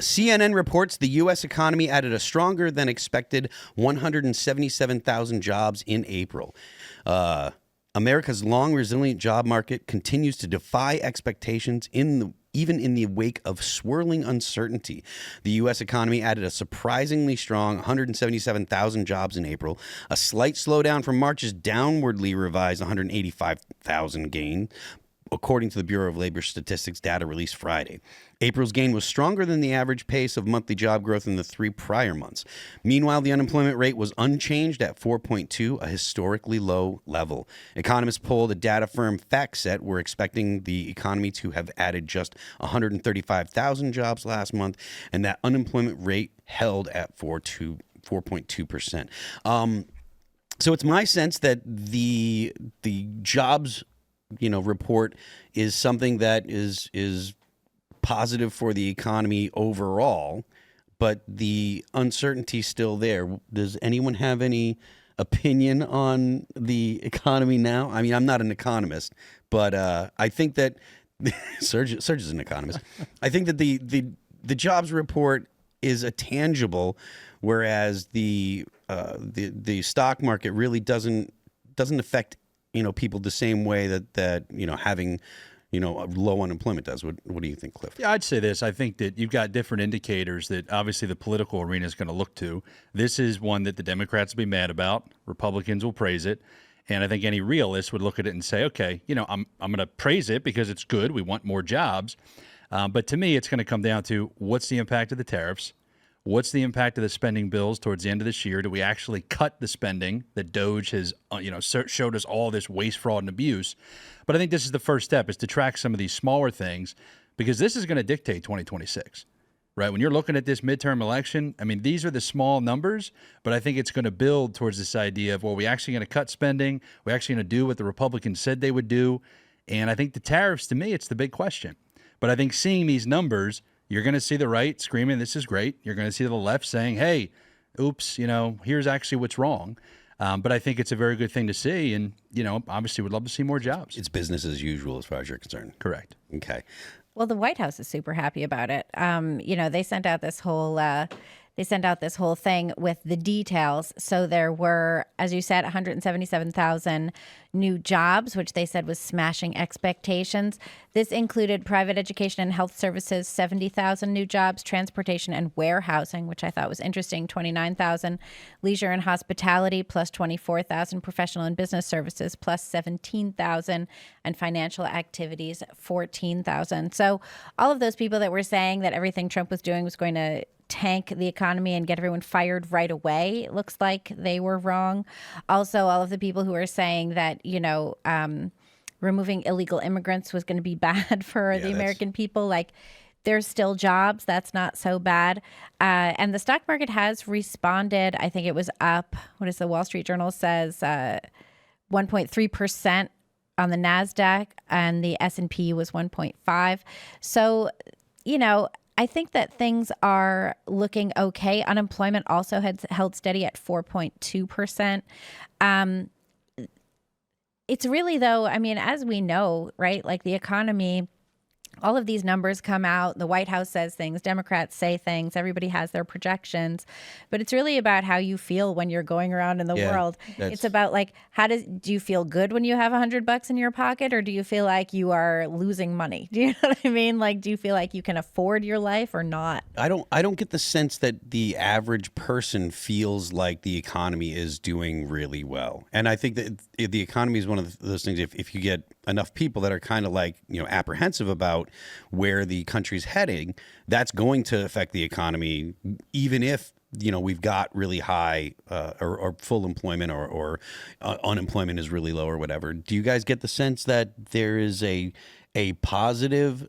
CNN reports the U.S. economy added a stronger than expected 177,000 jobs in April. America's long resilient job market continues to defy expectations even in the wake of swirling uncertainty. The U.S. economy added a surprisingly strong 177,000 jobs in April, a slight slowdown from March's downwardly revised 185,000 gain, according to the Bureau of Labor Statistics data released Friday. April's gain was stronger than the average pace of monthly job growth in the 3 prior months. Meanwhile, the unemployment rate was unchanged at 4.2, a historically low level. Economists polled at data firm FactSet were expecting the economy to have added just 135,000 jobs last month, and that unemployment rate held at 4.2%. So it's my sense that the jobs report is something that is positive for the economy overall, but the uncertainty's still there. Does anyone have any opinion on the economy now? I mean, I'm not an economist, but I think that Serge is an economist. I think that the jobs report is a tangible, whereas the stock market really doesn't affect people the same way that having low unemployment does. What do you think, Cliff? Yeah, I'd say this. I think that you've got different indicators that obviously the political arena is going to look to. This is one that the Democrats will be mad about. Republicans will praise it. And I think any realist would look at it and say, okay, I'm going to praise it because it's good. We want more jobs. But to me, it's going to come down to what's the impact of the tariffs? What's the impact of the spending bills towards the end of this year? Do we actually cut the spending that DOJ has, showed us all this waste, fraud, and abuse? But I think this is the first step, is to track some of these smaller things, because this is going to dictate 2026, right? When you're looking at this midterm election, I mean, these are the small numbers, but I think it's going to build towards this idea of, well, we actually going to cut spending? We're actually going to do what the Republicans said they would do? And I think the tariffs, to me, it's the big question. But I think seeing these numbers, you're going to see the right screaming, this is great. You're going to see the left saying, hey, oops, here's actually what's wrong. But I think it's a very good thing to see. And, obviously would love to see more jobs. It's business as usual as far as you're concerned. Correct. Okay. Well, the White House is super happy about it. They sent out this whole thing with the details. So there were, as you said, 177,000 new jobs, which they said was smashing expectations. This included private education and health services, 70,000 new jobs, transportation and warehousing, which I thought was interesting, 29,000, leisure and hospitality, plus 24,000, professional and business services, plus 17,000, and financial activities, 14,000. So all of those people that were saying that everything Trump was doing was going to tank the economy and get everyone fired right away, it looks like they were wrong. Also, all of the people who are saying that, removing illegal immigrants was going to be bad for the American people, like, there's still jobs. That's not so bad. And the stock market has responded. I think it was up, what does the Wall Street Journal says, 1.3% on the NASDAQ, and the S&P was 1.5. So, I think that things are looking okay. Unemployment also had held steady at 4.2%. It's really, though, as we know, right, like the economy, all of these numbers come out. The White House says things, Democrats say things, everybody has their projections, but it's really about how you feel when you're going around in the world. It's about, like, do you feel good when you have $100 in your pocket, or do you feel like you are losing money? Do you know what I mean? Like, do you feel like you can afford your life or not? I don't get the sense that the average person feels like the economy is doing really well. And I think that the economy is one of those things, if you get enough people that are kind of like, apprehensive about where the country's heading, that's going to affect the economy, even if, we've got really high or full employment or unemployment is really low or whatever. Do you guys get the sense that there is a positive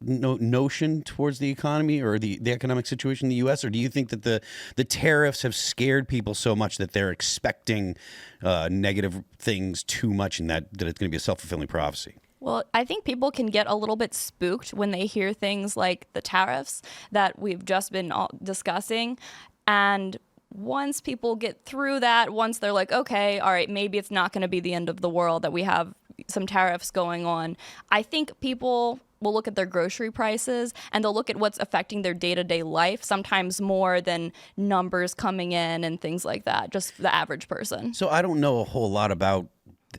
notion towards the economy or the economic situation in the U.S., or do you think that the tariffs have scared people so much that they're expecting negative things too much, and that it's going to be a self-fulfilling prophecy? Well, I think people can get a little bit spooked when they hear things like the tariffs that we've just been discussing. And once people get through that, once they're like, okay, all right, maybe it's not going to be the end of the world that we have some tariffs going on, I think people will look at their grocery prices and they'll look at what's affecting their day-to-day life, sometimes more than numbers coming in and things like that, just the average person. So I don't know a whole lot about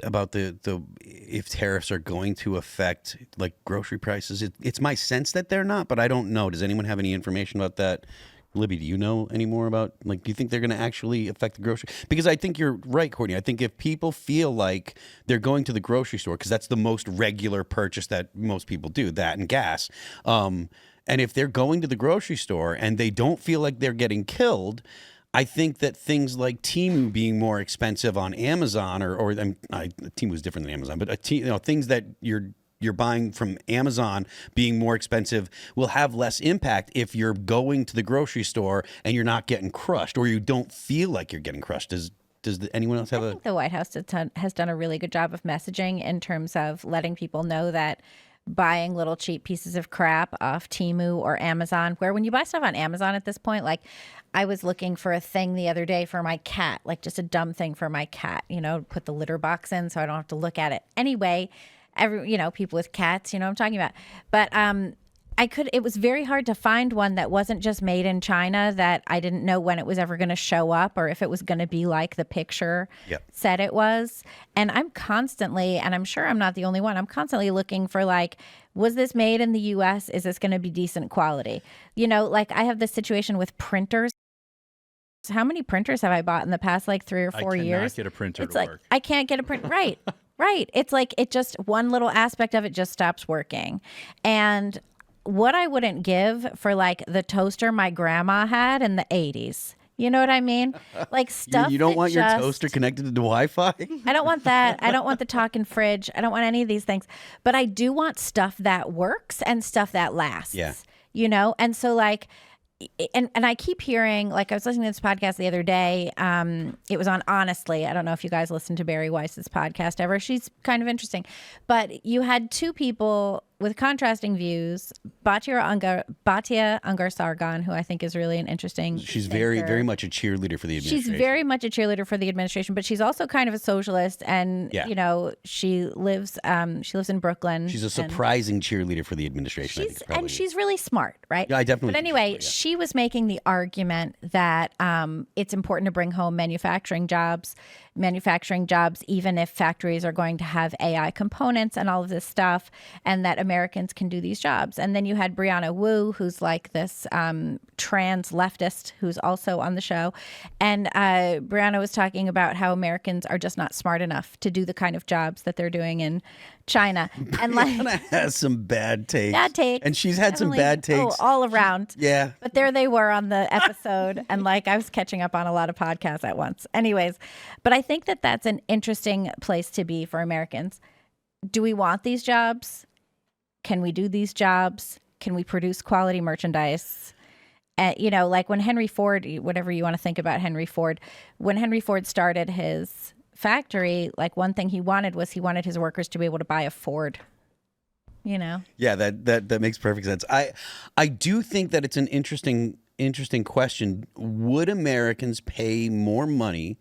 the if tariffs are going to affect like grocery prices. It's my sense that they're not, but I don't know. Does anyone have any information about that? Libby, do you know any more about, like, do you think they're going to actually affect the grocery? Because I think you're right, Courtney. I think if people feel like they're going to the grocery store, because that's the most regular purchase that most people do, that and gas. And if they're going to the grocery store and they don't feel like they're getting killed, I think that things like Temu being more expensive on Amazon, or Temu is different than Amazon, but things that you're buying from Amazon being more expensive will have less impact if you're going to the grocery store and you're not getting crushed, or you don't feel like you're getting crushed. Does anyone else have I think the White House has done a really good job of messaging in terms of letting people know that buying little cheap pieces of crap off Temu or Amazon, where when you buy stuff on Amazon at this point, like I was looking for a thing the other day for my cat, like just a dumb thing for my cat, put the litter box in so I don't have to look at it. Anyway, people with cats, what I'm talking about. But it was very hard to find one that wasn't just made in China, that I didn't know when it was ever going to show up or if it was going to be like the picture said it was. And I'm constantly, and I'm sure I'm not the only one, I'm constantly looking for like, was this made in the US? Is this going to be decent quality? Like I have this situation with printers. How many printers have I bought in the past like 3 or 4 years? I cannot get a printer it's to like, work. I can't get a print. Right. Right. It's like it just one little aspect of it just stops working. And what I wouldn't give for like the toaster my grandma had in the 80s. You know what I mean? Like stuff. You don't want your toaster connected to Wi-Fi? I don't want that. I don't want the talking fridge. I don't want any of these things. But I do want stuff that works and stuff that lasts. Yeah. And so like, and I keep hearing, like I was listening to this podcast the other day. It was on Honestly. I don't know if you guys listen to Barry Weiss's podcast ever. She's kind of interesting. But you had two people with contrasting views. Batia Ungar-Sargon, who I think is really an interesting She's thinker. very, very much a cheerleader for the administration. She's very much a cheerleader for the administration, but she's also kind of a socialist. And, she lives in Brooklyn. She's a surprising cheerleader for the administration. She's really smart, right? Yeah, I definitely. But anyway, she was making the argument that it's important to bring home manufacturing jobs, even if factories are going to have AI components and all of this stuff, and that Americans can do these jobs. And then you had Brianna Wu, who's like this trans leftist who's also on the show. And Brianna was talking about how Americans are just not smart enough to do the kind of jobs that they're doing in China. And Brianna has some bad takes. And she's had some bad takes. All around. Yeah. But there they were on the episode. And like I was catching up on a lot of podcasts at once. Anyways, but I think that that's an interesting place to be for Americans. Do we want these jobs? Can we do these jobs? Can we produce quality merchandise? Like when Henry Ford, whatever you want to think about Henry Ford, when Henry Ford started his factory, like one thing he wanted his workers to be able to buy a Ford. Yeah, that makes perfect sense. I do think that it's an interesting question. Would Americans pay more money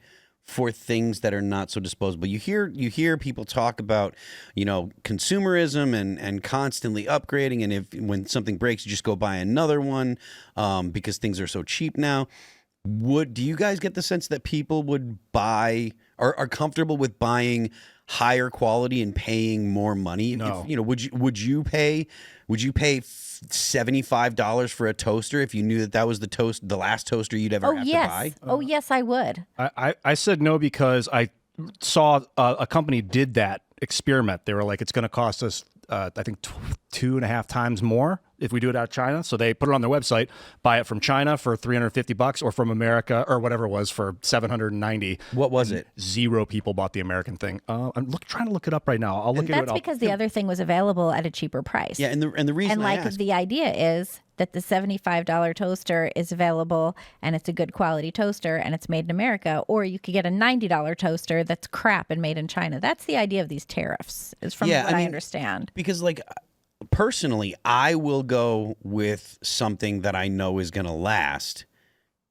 for things that are not so disposable? You hear people talk about, consumerism and constantly upgrading, and when something breaks, you just go buy another one because things are so cheap now. Do you guys get the sense that people would buy or are comfortable with buying higher quality and paying more money? No. Would you pay $75 for a toaster if you knew that was the last toaster you'd ever have to buy? Oh yes, I would. I said no because I saw a company did that experiment. They were like, it's going to cost us, I think 2.5 times more if we do it out of China. So they put it on their website, buy it from China for $350 or from America or whatever it was for $790. What was it? 0 people bought the American thing. I'm trying to look it up right now. I'll look into it. That's because the other thing was available at a cheaper price. Yeah, and the reason I asked, the idea is that the $75 toaster is available and it's a good quality toaster and it's made in America, or you could get a $90 toaster that's crap and made in China. That's the idea of these tariffs, is from what I understand. Because personally, I will go with something that I know is going to last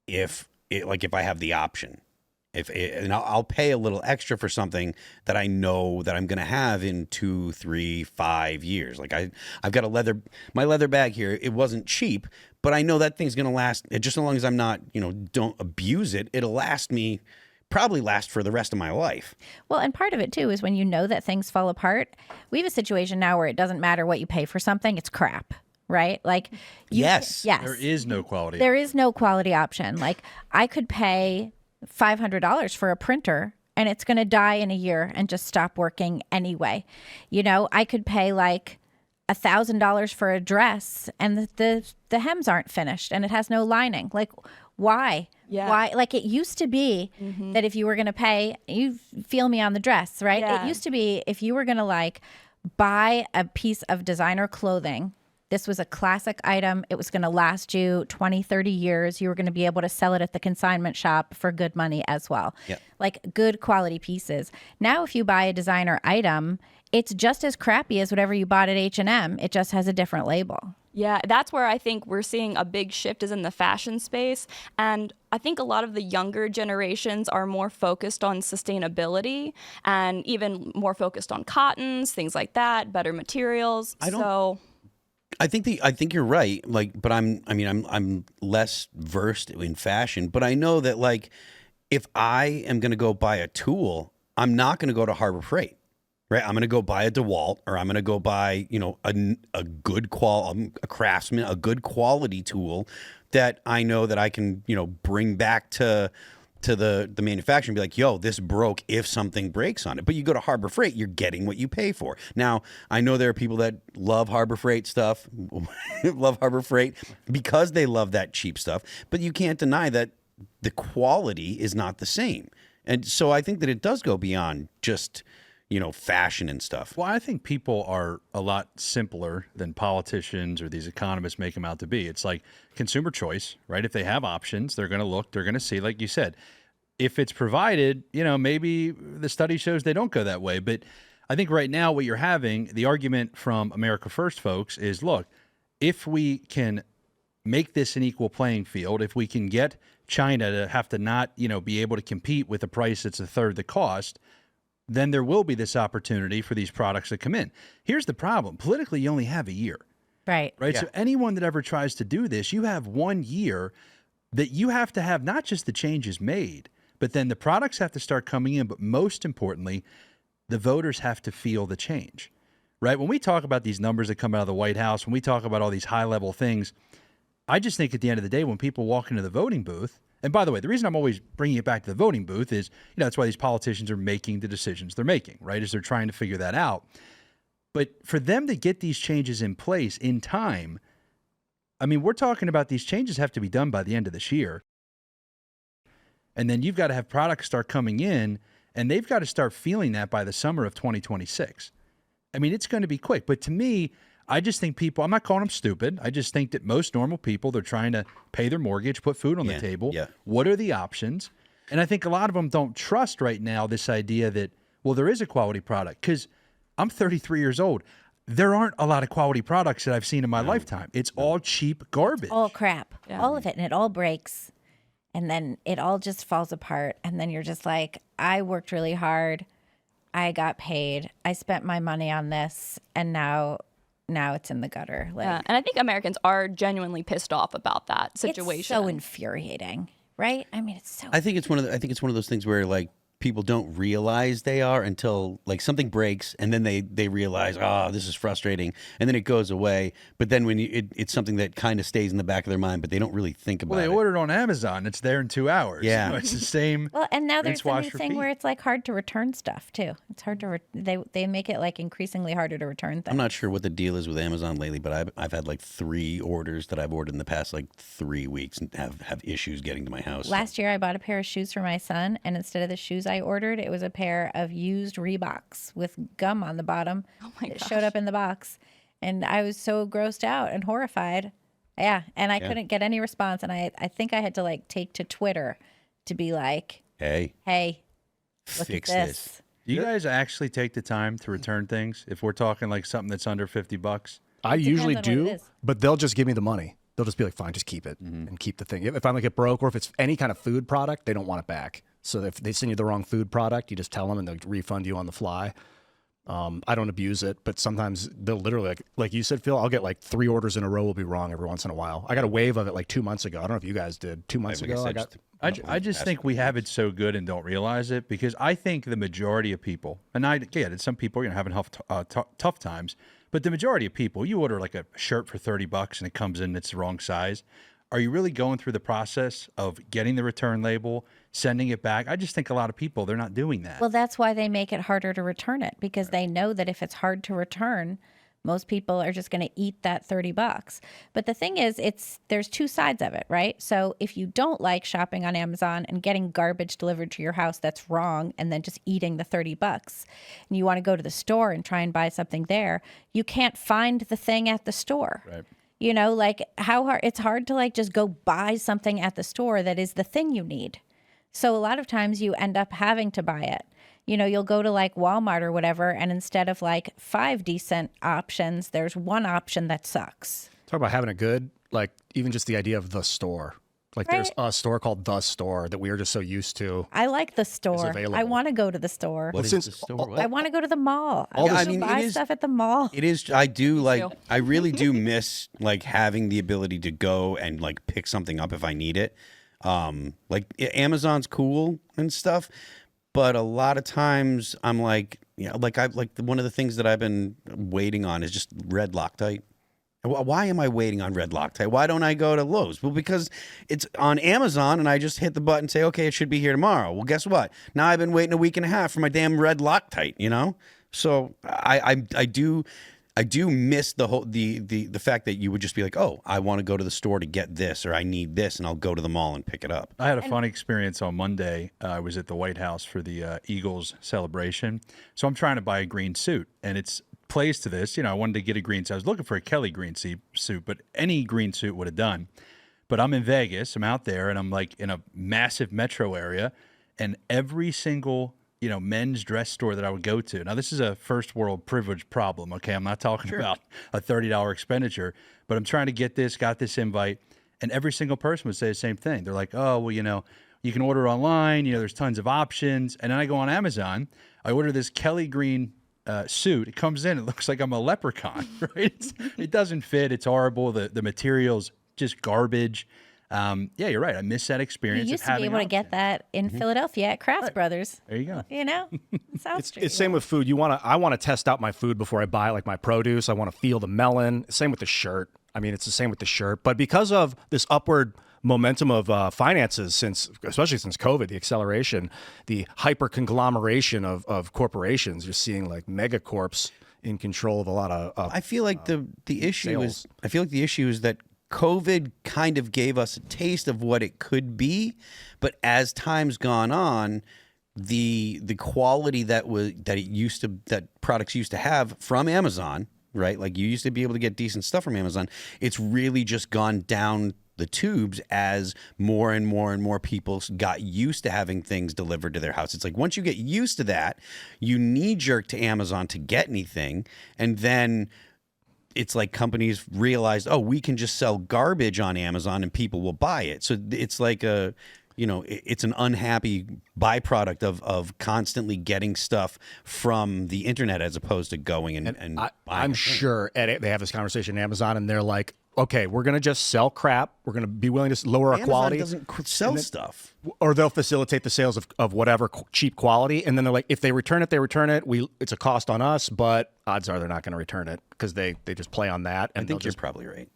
if I have the option. And I'll pay a little extra for something that I know that I'm going to have in 2, 3, 5 years. Like I've got my leather bag here. It wasn't cheap, but I know that thing's going to last just as long as I'm not, don't abuse it. It'll probably last for the rest of my life. Well, and part of it too is when you know that things fall apart. We have a situation now where it doesn't matter what you pay for something, it's crap. Right? Like, yes. There is no quality. There is no quality option. Like, I could pay $500 for a printer and it's going to die in a year and just stop working anyway. I could pay like $1,000 for a dress and the hems aren't finished and it has no lining. Like, why? Yeah. Why? Like, it used to be that if you were going to pay, you feel me on the dress, right? Yeah. It used to be if you were going to like buy a piece of designer clothing. This was a classic item. It was going to last you 20, 30 years. You were going to be able to sell it at the consignment shop for good money as well. Yep. Like good quality pieces. Now, if you buy a designer item, it's just as crappy as whatever you bought at H&M. It just has a different label. Yeah, that's where I think we're seeing a big shift is in the fashion space. And I think a lot of the younger generations are more focused on sustainability and even more focused on cottons, things like that, better materials. I think you're right. Like, but I'm less versed in fashion, but I know that like if I am going to go buy a tool, I'm not going to go to Harbor Freight, right? I'm going to go buy a DeWalt, or I'm going to go buy, a good a Craftsman, a good quality tool that I know that I can, bring back to the manufacturer and be like, yo, this broke if something breaks on it. But you go to Harbor Freight, you're getting what you pay for. Now, I know there are people that love Harbor Freight stuff, love Harbor Freight because they love that cheap stuff. But you can't deny that the quality is not the same. And so I think that it does go beyond just, fashion and stuff. Well, I think people are a lot simpler than politicians or these economists make them out to be. It's like consumer choice, right? If they have options, they're going to look, they're going to see, like you said, if it's provided, maybe the study shows they don't go that way. But I think right now what you're having, the argument from America First folks is, look, if we can make this an equal playing field, if we can get China to have to not, be able to compete with a price that's a third the cost, then there will be this opportunity for these products to come in. Here's the problem. Politically, you only have a year. Right. Right. Yeah. So anyone that ever tries to do this, you have 1 year that you have to have not just the changes made, but then the products have to start coming in. But most importantly, the voters have to feel the change. Right. When we talk about these numbers that come out of the White House, when we talk about all these high level things, I just think at the end of the day, when people walk into the voting booth, and by the way, the reason I'm always bringing it back to the voting booth is, that's why these politicians are making the decisions they're making, right? Is they're trying to figure that out. But for them to get these changes in place in time, we're talking about these changes have to be done by the end of this year. And then you've got to have products start coming in, and they've got to start feeling that by the summer of 2026. It's going to be quick. But to me, I just think people, I'm not calling them stupid. I just think that most normal people, they're trying to pay their mortgage, put food on the table. Yeah. What are the options? And I think a lot of them don't trust right now this idea that, well, there is a quality product. Because I'm 33 years old. There aren't a lot of quality products that I've seen in my lifetime. It's all cheap garbage. All crap. Yeah. All of it. And it all breaks. And then it all just falls apart. And then you're just like, I worked really hard. I got paid. I spent my money on this. And now it's in the gutter. Yeah, and I think Americans are genuinely pissed off about that situation. It's so infuriating, right? It's so. I think it's one of those things where like people don't realize they are until like something breaks, and then they realize, this is frustrating, and then it goes away. But then when it's something that kind of stays in the back of their mind, but they don't really think about Well, they it. ordered on Amazon. It's there in 2 hours. Yeah. It's the same. Well, and now there's rinse, the new wash, thing repeat. where it's like hard to return stuff too. It's hard to they make it like increasingly harder to return things. I'm not sure what the deal is with Amazon lately, but I've had like 3 orders that I've ordered in the past like 3 weeks and have issues getting to my house. Last year I bought a pair of shoes for my son, and instead of the shoes I ordered, it was a pair of used Reeboks with gum on the bottom. Oh my It gosh. showed up in the box, and I was so grossed out and horrified. Yeah, and I couldn't get any response, and I think I had to like take to Twitter to be like, Hey, look fix at this. this. Do you guys actually take the time to return things? If we're talking like something that's under $50? I usually on what do, it is. but they'll just give me the money. They'll just be like, fine, just keep it and keep the thing. If I like it broke, or if it's any kind of food product, they don't want it back. So if they send you the wrong food product, you just tell them and they'll refund you on the fly. I don't abuse it, but sometimes they'll literally, like you said, Phil, I'll get like 3 orders in a row will be wrong every once in a while. I got a wave of it like 2 months ago. I don't know if you guys did. 2 months ago, I just think we have it so good and don't realize it, because I think the majority of people, and I get it, some people having tough times, but the majority of people, you order like a shirt for $30 and it comes in and it's the wrong size. Are you really going through the process of getting the return label, sending it back? I just think a lot of people, they're not doing that. Well, that's why they make it harder to return it, because they know that if it's hard to return, most people are just going to eat that $30. But the thing is, there's 2 sides of it, right? So if you don't like shopping on Amazon and getting garbage delivered to your house that's wrong, and then just eating the $30, and you want to go to the store and try and buy something there, you can't find the thing at the store. Right. You know, like it's hard to like just go buy something at the store that is the thing you need. So a lot of times you end up having to buy it. You know, you'll go to like Walmart or whatever, and instead of like 5 decent options, there's 1 option that sucks. Talk about having a good, like even just the idea of the store. Like there's a store called The Store that we are just so used to. I like the store. available. I want to go to the store. What is the store? I want to go to the mall. I I want to mean, buy it is- stuff at the mall. It is. I do like. too. I really do miss like having the ability to go and like pick something up if I need it. Like Amazon's cool and stuff, but a lot of times I'm like, one of the things that I've been waiting on is just red Loctite. Why am I waiting on red Loctite? Why don't I go to Lowe's? Well, because it's on Amazon and I just hit the button and say, okay, it should be here tomorrow. Well, guess what? Now I've been waiting a week and a half for my damn red Loctite, you know? So I do miss the fact that you would just be like, oh, I want to go to the store to get this, or I need this, and I'll go to the mall and pick it up. I had a funny experience on Monday. I was at the White House for the Eagles celebration. So I'm trying to buy a green suit, and it's plays to this. You know, I wanted to get a green suit. I was looking for a Kelly green suit, but any green suit would have done. But I'm in Vegas. I'm out there, and I'm like in a massive metro area, and every single men's dress store that I would go to. Now, this is a first world privilege problem, okay? I'm not talking about a $30 expenditure, but I'm trying to got this invite, and every single person would say the same thing. They're like, oh, well, you can order online, there's tons of options. And then I go on Amazon, I order this Kelly green suit. It comes in, it looks like I'm a leprechaun, right? It doesn't fit, it's horrible, the material's just garbage. Yeah, you're right. I miss that experience. You used to be able to get that in Philadelphia at Crafts Brothers. There you go. South Street. It's same with food. I want to test out my food before I buy like my produce. I want to feel the melon. Same with the shirt. I mean, it's the same with the shirt. But because of this upward momentum of finances, especially since COVID, the acceleration, the hyper conglomeration of corporations, you're seeing like megacorps in control of a lot of. I feel like the issue sales. is that COVID kind of gave us a taste of what it could be, but as time's gone on, the quality that products used to have from Amazon, right? Like you used to be able to get decent stuff from Amazon. It's really just gone down the tubes as more and more and more people got used to having things delivered to their house. It's like once you get used to that, you knee-jerk to Amazon to get anything, and then it's like companies realized, oh, we can just sell garbage on Amazon and people will buy it. So it's like it's an unhappy byproduct of constantly getting stuff from the internet as opposed to going and buying. I'm sure they have this conversation at Amazon and they're like, okay, we're going to just sell crap. We're going to be willing to lower our Amazon quality. doesn't sell stuff. Or they'll facilitate the sales of whatever cheap quality. And then they're like, if they return it, they return it. It's a cost on us, but odds are they're not going to return it because they just play on that. And I think you're probably right.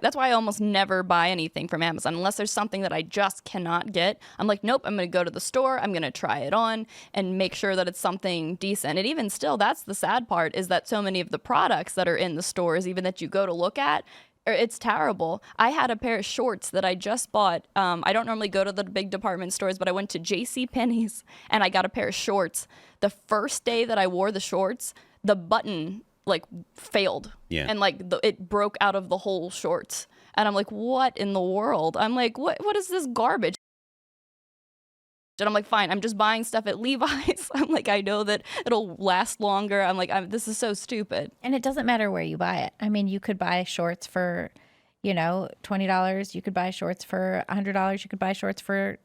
That's why I almost never buy anything from Amazon unless there's something that I just cannot get. I'm like, nope, I'm going to go to the store. I'm going to try it on and make sure that it's something decent. And even still, that's the sad part, is that so many of the products that are in the stores, even that you go to look at, it's terrible. I had a pair of shorts that I just bought. I don't normally go to the big department stores, but I went to JCPenney's and I got a pair of shorts. The first day that I wore the shorts, the button failed. Yeah. And it broke out of the whole shorts. And I'm like, what in the world? I'm like, what is this garbage? And I'm like, fine, I'm just buying stuff at Levi's. I'm like, I know that it'll last longer. I'm like, this is so stupid. And it doesn't matter where you buy it. I mean, you could buy shorts for, $20. You could buy shorts for $100. You could buy shorts for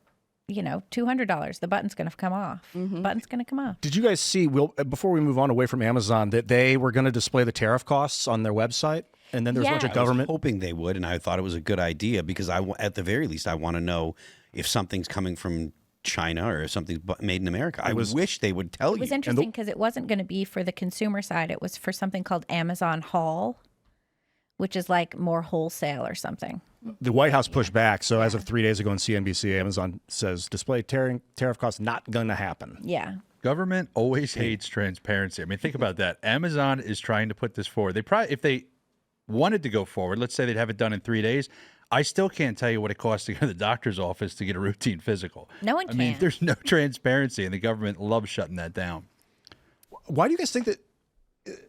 $200. The button's going to come off. Button's going to come off. Did you guys see, before we move on away from Amazon, that they were going to display the tariff costs on their website? And then there's a bunch of Yes. government. I was hoping they would, and I thought it was a good idea because at the very least, I want to know if something's coming from China or if something's made in America. I wish they would tell It was you. interesting because it wasn't going to be for the consumer side. It was for something called Amazon Haul, which is like more wholesale or something. The White House pushed back. So as of 3 days ago on CNBC, Amazon says display tariff costs not going to happen. Yeah. Government always hates transparency. I mean, think about that. Amazon is trying to put this forward. They probably, if they wanted to go forward, let's say they'd have it done in 3 days, I still can't tell you what it costs to go to the doctor's office to get a routine physical. No one I mean, can. there's no transparency, and the government loves shutting that down. Why do you guys think that?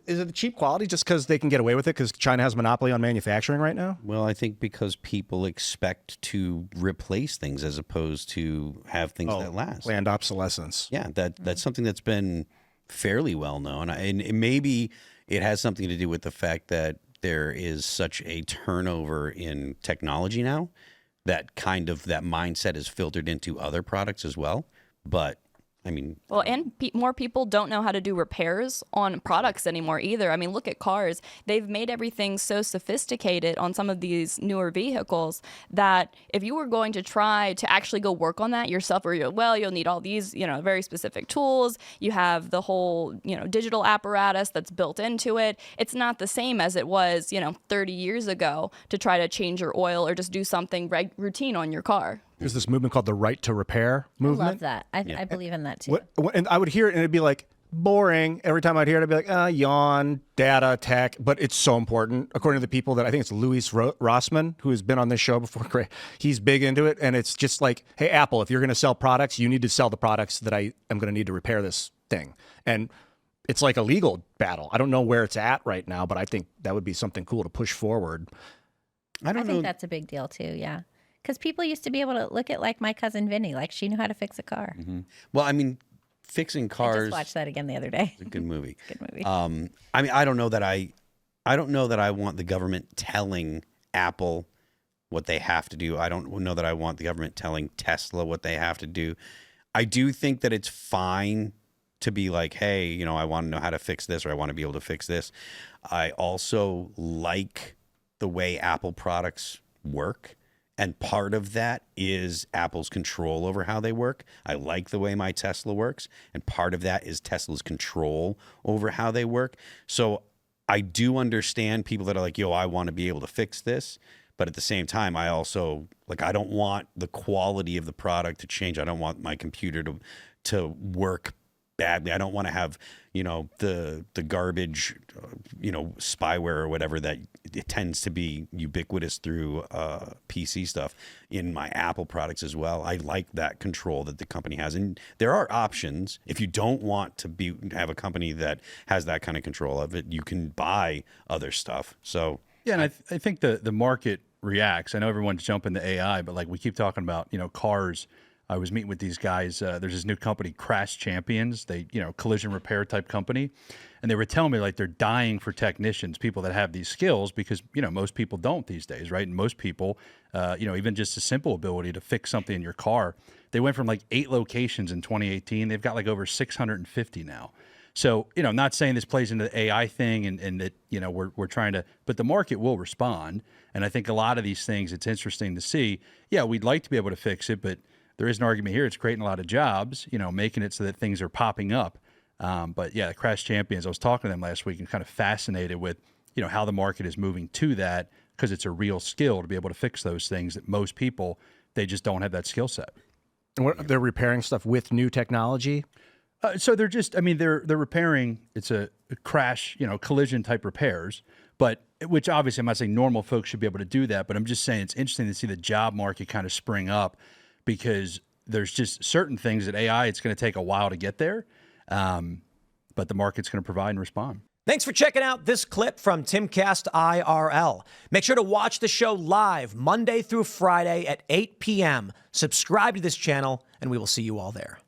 Is it the cheap quality just because they can get away with it because China has a monopoly on manufacturing right now? Well, I think because people expect to replace things as opposed to have things that last. Planned obsolescence. Yeah, that's something that's been fairly well known, and maybe it has something to do with the fact that there is such a turnover in technology now that kind of that mindset is filtered into other products as well. But I mean, Well, and more people don't know how to do repairs on products anymore either. I mean, look at cars. They've made everything so sophisticated on some of these newer vehicles that if you were going to try to actually go work on that yourself, you'll need all these, very specific tools. You have the whole, digital apparatus that's built into it. It's not the same as it was, 30 years ago to try to change your oil or just do something routine on your car. There's this movement called the right to repair I movement. love that. I believe in that too. And I would hear it and it'd be like boring. Every time I'd hear it, I'd be like, yawn, data, tech. But it's so important. According to the people that I think it's Louis Rossmann, who has been on this show before, he's big into it. And it's just like, hey, Apple, if you're going to sell products, you need to sell the products that I am going to need to repair this thing. And it's like a legal battle. I don't know where it's at right now, but I think that would be something cool to push forward. I think that's a big deal too. Yeah. Because people used to be able to look at like my cousin Vinny, like she knew how to fix a car. well, I mean, fixing I cars. just watched that again the other day. It's a good movie. Good movie. I mean, I don't know that I want the government telling Apple what they have to do. I don't know that I want the government telling Tesla what they have to do. I do think that it's fine to be like, hey, I want to know how to fix this, or I want to be able to fix this. I also like the way Apple products work. And part of that is Apple's control over how they work. I like the way my Tesla works. And part of that is Tesla's control over how they work. So I do understand people that are like, I want to be able to fix this. But at the same time, I also, I don't want the quality of the product to change. I don't want my computer to work badly. I don't want to have, the garbage, spyware or whatever that it tends to be ubiquitous through PC stuff in my Apple products as well. I like that control that the company has. And there are options. If you don't want to have a company that has that kind of control of it, you can buy other stuff. So yeah, and I think the market reacts. I know everyone's jumping to AI, but we keep talking about, cars. I was meeting with these guys. There's this new company, Crash Champions. They, collision repair type company. And they were telling me they're dying for technicians, people that have these skills because, most people don't these days, right? And most people, even just a simple ability to fix something in your car. They went from 8 locations in 2018. They've got over 650 now. So, I'm not saying this plays into the AI thing and that, we're trying to, but the market will respond. And I think a lot of these things, it's interesting to see. Yeah, we'd like to be able to fix it, but there is an argument here. It's creating a lot of jobs, making it so that things are popping up. But yeah, the Crash Champions, I was talking to them last week and kind of fascinated with, how the market is moving to that because it's a real skill to be able to fix those things that most people, they just don't have that skill set. And they're repairing stuff with new technology? So they're just, they're repairing, it's a crash, collision type repairs, but which obviously I'm not saying normal folks should be able to do that, but I'm just saying it's interesting to see the job market kind of spring up because there's just certain things that AI, it's going to take a while to get there, but the market's going to provide and respond. Thanks for checking out this clip from Timcast IRL. Make sure to watch the show live Monday through Friday at 8 p.m. Subscribe to this channel, and we will see you all there.